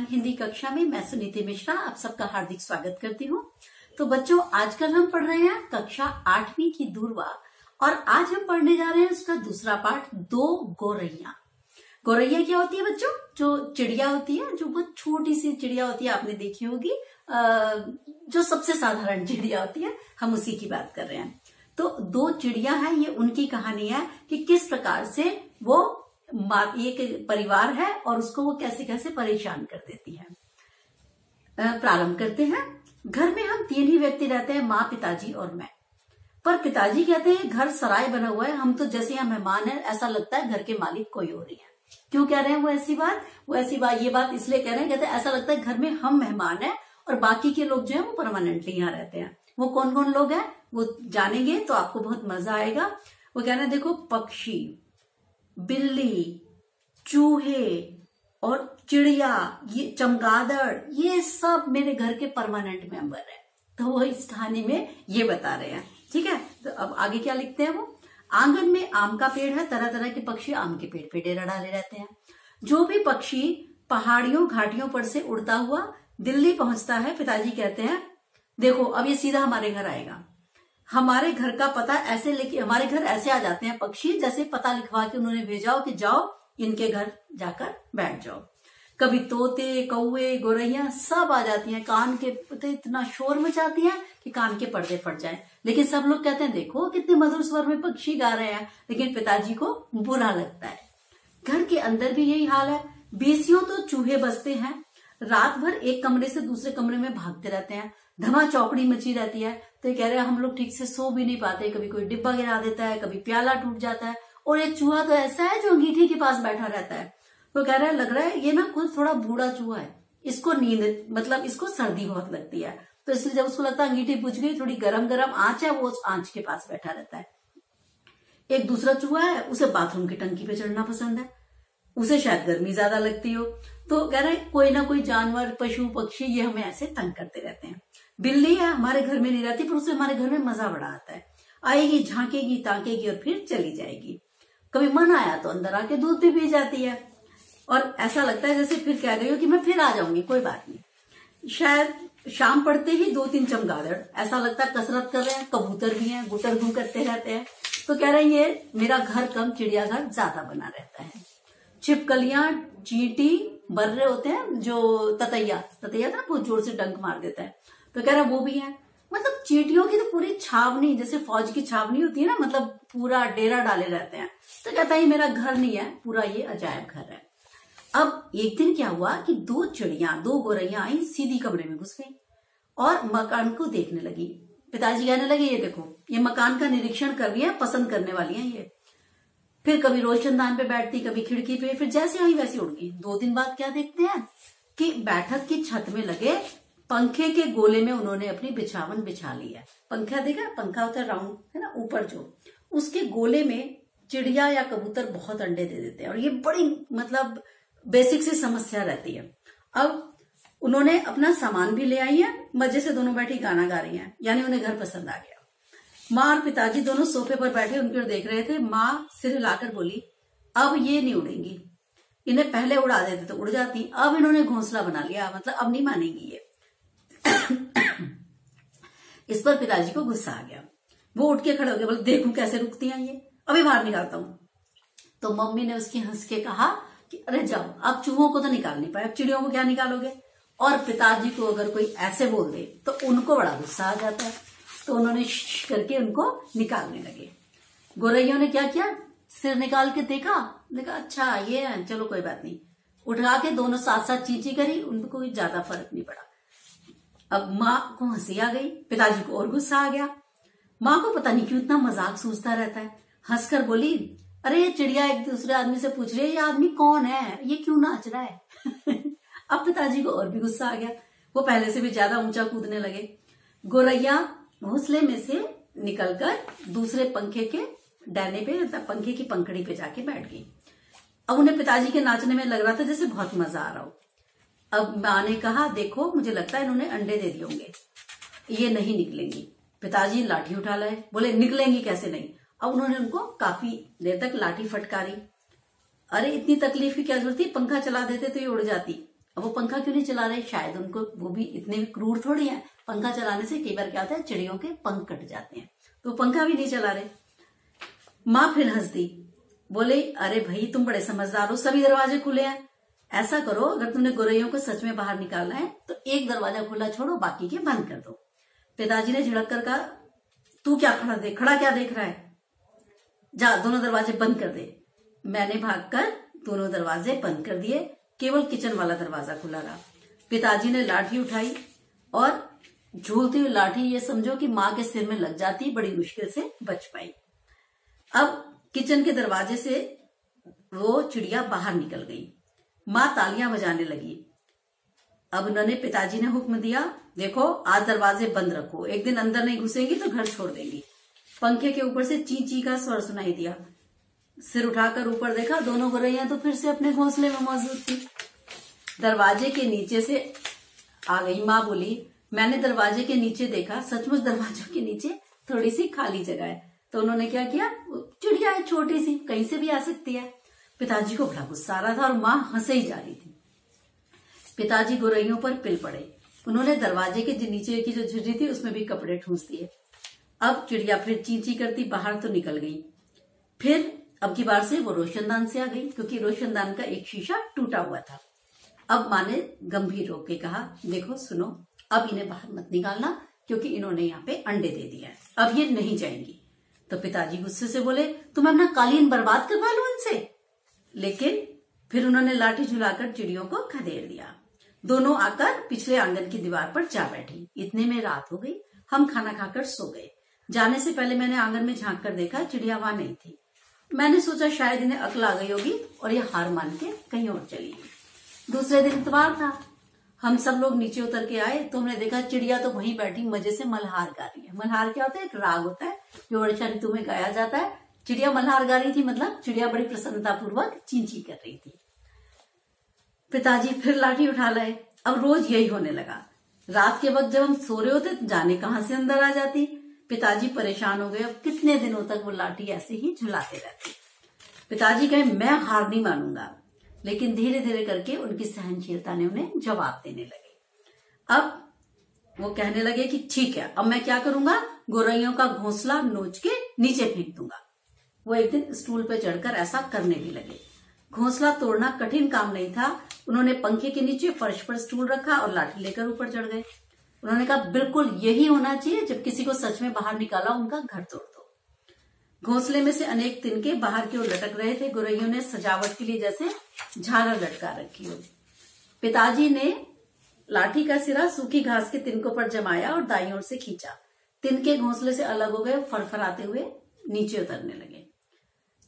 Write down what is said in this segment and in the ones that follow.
हिंदी कक्षा में मैं सुनीति मिश्रा आप सबका हार्दिक स्वागत करती हूँ। तो बच्चों, आजकल हम पढ़ रहे हैं कक्षा 8वीं की दूरवा और आज हम पढ़ने जा रहे हैं उसका दूसरा पाठ, दो गौरैया। गौरैया क्या होती है बच्चों? जो चिड़िया होती है, जो बहुत छोटी सी चिड़िया होती है, आपने देखी होगी, जो सबसे साधारण चिड़िया होती है, हम उसी की बात कर रहे हैं। तो दो चिड़िया है, ये उनकी कहानी है कि किस प्रकार से वो एक परिवार है और उसको वो कैसे कैसे परेशान कर देती है। प्रारंभ करते हैं। घर में हम 3 ही व्यक्ति रहते हैं, माँ, पिताजी और मैं। पर पिताजी कहते हैं घर सराय बना हुआ है, हम तो जैसे यहाँ मेहमान है, ऐसा लगता है घर के मालिक कोई और ही है। क्यों कह रहे हैं वो ऐसी बात? ये बात इसलिए कह रहे हैं, कहते हैं ऐसा लगता है घर में हम मेहमान है और बाकी के लोग जो है वो परमानेंटली यहाँ रहते हैं। वो कौन कौन लोग हैं वो जानेंगे तो आपको बहुत मजा आएगा। वो कह रहे हैं देखो, पक्षी, बिल्ली, चूहे और चिड़िया, ये चमगादड़, ये सब मेरे घर के परमानेंट मेंबर है। तो वो इस कहानी में ये बता रहे हैं। ठीक है, तो अब आगे क्या लिखते हैं वो? आंगन में आम का पेड़ है, तरह तरह के पक्षी आम के पेड़ पे डेरा डाले रहते हैं। जो भी पक्षी पहाड़ियों घाटियों पर से उड़ता हुआ दिल्ली पहुंचता है, पिताजी कहते हैं देखो अब ये सीधा हमारे घर आएगा। हमारे घर का पता ऐसे लेके हमारे घर ऐसे आ जाते हैं पक्षी, जैसे पता लिखवा के उन्होंने भेजा हो कि जाओ इनके घर जाकर बैठ जाओ। कभी तोते, कौवे, गौरैया सब आ जाती हैं, कान के पते इतना शोर मचाती हैं कि कान के पर्दे फट जाए। लेकिन सब लोग कहते हैं देखो कितने मधुर स्वर में पक्षी गा रहे हैं, लेकिन पिताजी को बुरा लगता है। घर के अंदर भी यही हाल है। बीसियों तो चूहे बसते हैं, रात भर एक कमरे से दूसरे कमरे में भागते रहते हैं, धमा चौकड़ी मची रहती है। तो ये कह रहे हैं हम लोग ठीक से सो भी नहीं पाते, कभी कोई डिब्बा गिरा देता है, कभी प्याला टूट जाता है। और एक चूहा तो ऐसा है जो अंगीठी के पास बैठा रहता है। तो कह रहा है लग रहा है ये ना कुछ थोड़ा बूढ़ा चूहा है, इसको नींद मतलब इसको सर्दी बहुत लगती है, तो इसलिए जब उसको लगता है अंगीठी बुझ गई, थोड़ी गरम गरम आंच है, वो उस आंच के पास बैठा रहता है। एक दूसरा चूहा है, उसे बाथरूम की टंकी पे चढ़ना पसंद है, उसे शायद गर्मी ज्यादा लगती हो। तो कह रहे हैं कोई ना कोई जानवर, पशु पक्षी ये हमें ऐसे तंग करते रहते हैं। बिल्ली है, हमारे घर में नहीं रहती, पर उसे हमारे घर में मजा बड़ा आता है। आएगी, झांकेगी, ताकेगी और फिर चली जाएगी। कभी मन आया तो अंदर आके दूध भी पी जाती है और ऐसा लगता है जैसे फिर कह गई हो कि मैं फिर आ जाऊंगी, कोई बात नहीं। शायद शाम पड़ते ही 2-3 चमगादड़, ऐसा लगता है कसरत कर रहे हैं। कबूतर भी हैं, गुटर गू करते रहते हैं। तो कह रहे हैं ये मेरा घर कम, चिड़ियाघर ज्यादा बना रहता है। छिपकलियां, चींटी, बर्रे होते हैं, जो ततैया था बहुत जोर से डंक मार देता है, तो कह रहा है वो भी है। मतलब चींटियों की तो पूरी छावनी, जैसे फौज की छावनी होती है ना, मतलब पूरा डेरा डाले रहते हैं। तो कहता है ये मेरा घर नहीं है, पूरा ये अजायब घर है। अब एक दिन क्या हुआ कि 2 गौरैया आई, सीधी कमरे में घुस गई और मकान को देखने लगी। पिताजी कहने लगे ये देखो, ये मकान का निरीक्षण कर रही है, पसंद करने वाली है ये। फिर कभी रोशनदान पे बैठती, कभी खिड़की पे, फिर जैसे आई वैसे उड़ गई। 2 दिन बाद क्या देखते हैं कि बैठक की छत में लगे पंखे के गोले में उन्होंने अपनी बिछावन बिछा ली है। पंखा देखा, पंखा होता है राउंड, है ना, ऊपर जो, उसके गोले में चिड़िया या कबूतर बहुत अंडे दे देते हैं और ये बड़ी मतलब बेसिक सी समस्या रहती है। अब उन्होंने अपना सामान भी ले आई है, मजे से दोनों बैठी गाना गा रही हैं, यानी उन्हें घर पसंद आ गया। माँ और पिताजी दोनों सोफे पर बैठे उनकी ओर देख रहे थे। माँ सिर हिलाकर बोली अब ये नहीं उड़ेंगी, इन्हें पहले उड़ा देते तो उड़ जाती, अब इन्होंने घोंसला बना लिया, मतलब अब नहीं मानेंगी ये। इस पर पिताजी को गुस्सा आ गया। वो उठ के खड़े हो गए, बोले देखूं कैसे रुकती हैं ये, अभी बाहर निकालता हूं। तो मम्मी ने उसकी हंस के कहा कि अरे जाओ, अब चूहों को तो निकाल नहीं पाए, अब चिड़ियों को क्या निकालोगे। और पिताजी को अगर कोई ऐसे बोल दे तो उनको बड़ा गुस्सा आ जाता है, तो उन्होंने करके उनको निकालने लगे। गौरैया ने क्या किया, सिर निकाल के देखा अच्छा ये है, चलो कोई बात नहीं। उठा के दोनों साथ साथ चींची करी, उनको कोई ज्यादा फर्क नहीं पड़ा। अब माँ को हंसी आ गई, पिताजी को और गुस्सा आ गया। माँ को पता नहीं क्यों इतना मजाक सूझता रहता है, हंसकर बोली अरे ये चिड़िया एक दूसरे आदमी से पूछ रही है ये आदमी कौन है, ये क्यों नाच रहा है। अब पिताजी को और भी गुस्सा आ गया, वो पहले से भी ज्यादा ऊंचा कूदने लगे। गौरैया घोंसले में से निकलकर दूसरे पंखे के डंडे पे, पंखे की पंखड़ी पे जाके बैठ गई। अब उन्हें पिताजी के नाचने में लग रहा था जैसे बहुत मजा आ रहा हो। अब माँ ने कहा देखो मुझे लगता है इन्होंने अंडे दे दिए होंगे, ये नहीं निकलेंगी। पिताजी लाठी उठा लाए, बोले निकलेंगी कैसे नहीं। अब उन्होंने उनको काफी देर तक लाठी फटकारी। अरे इतनी तकलीफ की क्या जरूरत थी, पंखा चला देते तो ये उड़ जाती। अब वो पंखा क्यों नहीं चला रहे, शायद उनको, वो भी इतने भी क्रूर थोड़ी है, पंखा चलाने से कई बार क्या होता है चिड़ियों के पंख कट जाते हैं, तो पंखा भी नहीं चला रहे। माँ फिर हंस दी, बोले अरे भाई तुम बड़े समझदार हो, सभी दरवाजे खुले हैं, ऐसा करो अगर तुमने गोरैयों को सच में बाहर निकालना है तो एक दरवाजा खुला छोड़ो, बाकी के बंद कर दो। पिताजी ने झिड़क कर कहा, तू क्या खड़ा क्या देख रहा है, जा दोनों दरवाजे बंद कर दे। मैंने भागकर दोनों दरवाजे बंद कर दिए, केवल किचन वाला दरवाजा खुला रहा। पिताजी ने लाठी उठाई और झूलती हुई लाठी, ये समझो कि माँ के सिर में लग जाती, बड़ी मुश्किल से बच पाई। अब किचन के दरवाजे से वो चिड़िया बाहर निकल गई। माँ तालियां बजाने लगी। अब उन्होंने, पिताजी ने हुक्म दिया, देखो आज दरवाजे बंद रखो, एक दिन अंदर नहीं घुसेंगी तो घर छोड़ देंगी। पंखे के ऊपर से ची ची का स्वर सुनाई दिया। सिर उठाकर ऊपर देखा, दोनों गोरैया तो फिर से अपने घोंसले में मौजूद थी। दरवाजे के नीचे से आ गई। माँ बोली, मैंने दरवाजे के नीचे देखा, सचमुच दरवाजों के नीचे थोड़ी सी खाली जगह है। तो उन्होंने क्या किया, चिड़िया है छोटी सी, कहीं से भी आ सकती है। पिताजी को बड़ा गुस्सा आ रहा था और माँ हंसे ही जा रही थी। पिताजी गोरैयों पर पिल पड़े। उन्होंने दरवाजे के नीचे की जो झुर्री थी उसमें भी कपड़े ठूंस दिए। अब चिड़िया फिर ची ची करती बाहर तो निकल गई। फिर अब की बार से वो रोशनदान से आ गई, क्योंकि रोशनदान का एक शीशा टूटा हुआ था। अब माँ ने गंभीर होकर कहा, देखो सुनो, अब इन्हें बाहर मत निकालना, क्योंकि इन्होंने यहाँ पे अंडे दे दिया है, अब ये नहीं जाएंगी। तो पिताजी गुस्से से बोले, तुम अपना कालीन बर्बाद करवा लो इनसे। लेकिन फिर उन्होंने लाठी झुलाकर चिड़ियों को खदेड़ दिया। दोनों आकर पिछले आंगन की दीवार पर जा बैठी। इतने में रात हो गई। हम खाना खाकर सो गए। जाने से पहले मैंने आंगन में झांक कर देखा, चिड़िया वहां नहीं थी। मैंने सोचा शायद इन्हें अक्ल आ गई होगी और ये हार मान के कहीं और चली गई। दूसरे दिन इतवार था। हम सब लोग नीचे उतर के आए तो हमने देखा चिड़िया तो वहीं बैठी मजे से मल्हार गा रही है। मल्हार क्या होता है, एक राग होता है जो वर्षा ऋतु में गाया जाता है। चिड़िया मल्हार गा रही थी, मतलब चिड़िया बड़ी प्रसन्नता पूर्वक चींची कर रही थी। पिताजी फिर लाठी उठा लाए। अब रोज यही होने लगा। रात के वक्त जब हम सो रहे होते जाने कहां से अंदर आ जाती। पिताजी परेशान हो गए, अब कितने दिनों तक वो लाठी ऐसे ही झुलाते रहते। पिताजी कहे, मैं हार नहीं मानूंगा। लेकिन धीरे धीरे करके उनकी सहनशीलता ने उन्हें जवाब देने लगे। अब वो कहने लगे कि ठीक है, अब मैं क्या करूंगा, गोरैयों का घोंसला नोच के नीचे फेंक दूंगा। वो एक दिन स्टूल पर चढ़कर ऐसा करने भी लगे। घोंसला तोड़ना कठिन काम नहीं था। उन्होंने पंखे के नीचे फर्श पर स्टूल रखा और लाठी लेकर ऊपर चढ़ गए। उन्होंने कहा, बिल्कुल यही होना चाहिए, जब किसी को सच में बाहर निकाला उनका घर तोड़ दो। घोंसले में से अनेक तिनके बाहर की ओर लटक रहे थे। गोरैयों ने सजावट के लिए जैसे झालर लटका रखी हो। पिताजी ने लाठी का सिरा सूखी घास के तिनकों पर जमाया और दाईं ओर से खींचा। तिनके घोंसले से अलग हो गए, फड़फड़ाते हुए नीचे उतरने लगे।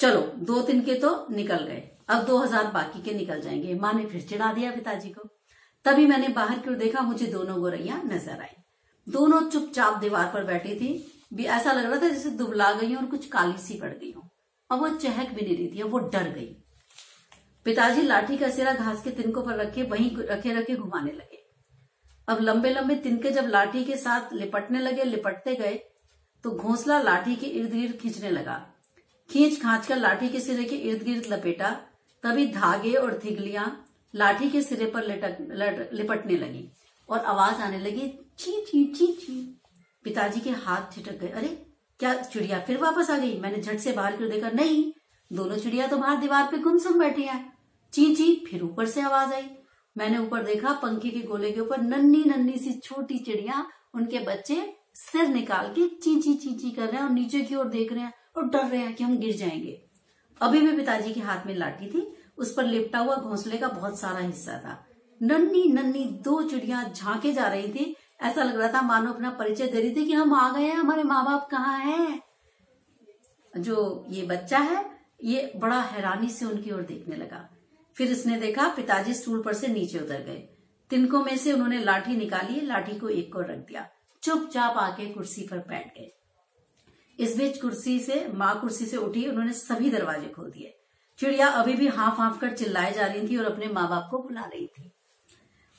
चलो 2 तिनके तो निकल गए, अब 2000 बाकी के निकल जाएंगे। माँ ने फिर चिढ़ा दिया पिताजी को। तभी मैंने बाहर की ओर देखा, मुझे दोनों गोरैया नजर आई। दोनों चुपचाप दीवार पर बैठी थी। भी ऐसा लग रहा था जैसे दुबला गई और कुछ काली सी पड़ गई हो। अब वो चहक भी नहीं रही थी, अब वो डर गई। पिताजी लाठी का सिरा घास के तिनकों पर रखे वहीं रखे घुमाने लगे। अब लंबे लंबे तिनके जब लाठी के साथ लिपटते गए तो घोंसला लाठी के इर्द गिर्द खींचने लगा। खींच खांच कर लाठी के सिरे के इर्द गिर्द लपेटा। तभी धागे और थिगलियां लाठी के सिरे पर लिपटने लगी और आवाज आने लगी, ची ची ची ची। पिताजी के हाथ छिटक गए। अरे क्या चिड़िया फिर वापस आ गई? मैंने झट से बाहर की ओर देखा, नहीं, दोनों चिड़िया तो बाहर दीवार पे गुमसुम बैठी हैं। ची ची फिर ऊपर से आवाज आई। मैंने ऊपर देखा, पंखे के गोले के ऊपर नन्ही नन्ही सी छोटी चिड़िया, उनके बच्चे सिर निकाल के ची ची कर रहे हैं और नीचे की ओर देख रहे हैं और डर रहे हैं कि हम गिर जाएंगे। अभी भी पिताजी के हाथ में लाठी थी, उस पर लिपटा हुआ घोंसले का बहुत सारा हिस्सा था। नन्ही नन्ही 2 चिड़िया झांके जा रही थी। ऐसा लग रहा था मानो अपना परिचय दे रही थी कि हम आ गए हैं, हमारे माँ बाप कहाँ हैं। जो ये बच्चा है ये बड़ा हैरानी से उनकी ओर देखने लगा। फिर इसने देखा पिताजी स्टूल पर से नीचे उतर गए। तिनकों में से उन्होंने लाठी निकाली, लाठी को एक को रख दिया, चुपचाप आके कुर्सी पर बैठ गए। इस बीच माँ कुर्सी से उठी, उन्होंने सभी दरवाजे खोल दिए। चिड़िया अभी भी हाफ हाफ कर चिल्लाए जा रही थी और अपने माँ बाप को बुला रही थी।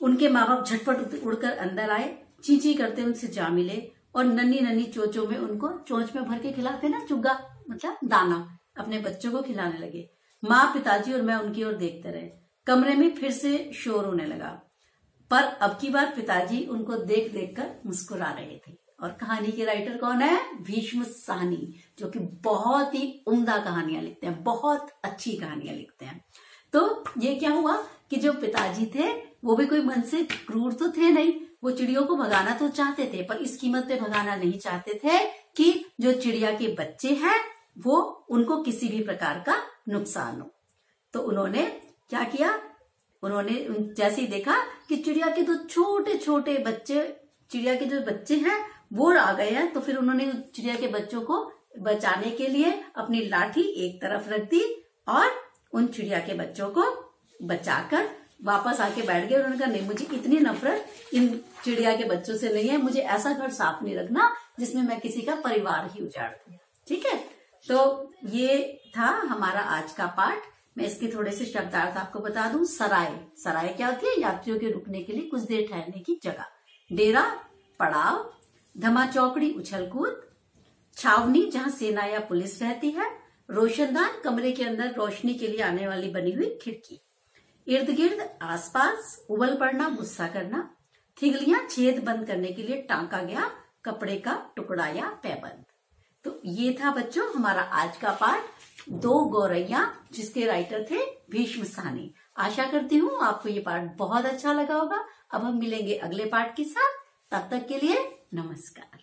उनके माँ बाप झटपट उड़कर अंदर आए, चींची करते उनसे जा मिले और नन्ही नन्ही चोचों में उनको चोंच में भर के खिलाते ना, चुग्गा मतलब दाना, अपने बच्चों को खिलाने लगे। माँ, पिताजी और मैं उनकी ओर देखते रहे। कमरे में फिर से शोर होने लगा, पर अब की बार पिताजी उनको देख देख कर मुस्कुरा रहे थे। और कहानी के राइटर कौन है? भीष्म साहनी, जो कि बहुत ही उम्दा कहानियां लिखते हैं, बहुत अच्छी कहानियां लिखते हैं। तो ये क्या हुआ कि जो पिताजी थे वो भी कोई मन से क्रूर तो थे नहीं, वो चिड़ियों को भगाना तो चाहते थे, पर इस कीमत पे भगाना नहीं चाहते थे कि जो चिड़िया के बच्चे हैं वो उनको किसी भी प्रकार का नुकसान हो। तो उन्होंने क्या किया, उन्होंने जैसे ही देखा कि चिड़िया के तो छोटे छोटे बच्चे, चिड़िया के जो बच्चे हैं वो आ गए हैं, तो फिर उन्होंने चिड़िया के बच्चों को बचाने के लिए अपनी लाठी एक तरफ रख दी और उन चिड़िया के बच्चों को बचाकर वापस आके बैठ गए। उन्होंने कहा नहीं, मुझे इतनी नफरत इन चिड़िया के बच्चों से नहीं है, मुझे ऐसा घर साफ नहीं रखना जिसमें मैं किसी का परिवार ही उजाड़ दूं। ठीक है, तो ये था हमारा आज का पाठ। मैं इसके थोड़े से शब्दार्थ आपको बता दूं। सराय, सराय क्या होती है? यात्रियों के रुकने के लिए कुछ देर ठहरने की जगह। डेरा, पड़ाव। धमा चौकड़ी, उछल कूद। छावनी, जहां सेना या पुलिस रहती है। रोशनदान, कमरे के अंदर रोशनी के लिए आने वाली बनी हुई खिड़की। इर्द गिर्द, आसपास। उबल पड़ना, गुस्सा करना। थिगलियां, छेद बंद करने के लिए टांका गया कपड़े का टुकड़ा या पैबंद। तो ये था बच्चों हमारा आज का पाठ, दो गौरैया, जिसके राइटर थे भीष्म साहनी। आशा करती हूँ आपको ये पाठ बहुत अच्छा लगा होगा। अब हम मिलेंगे अगले पाठ के साथ, तब तक के लिए नमस्कार।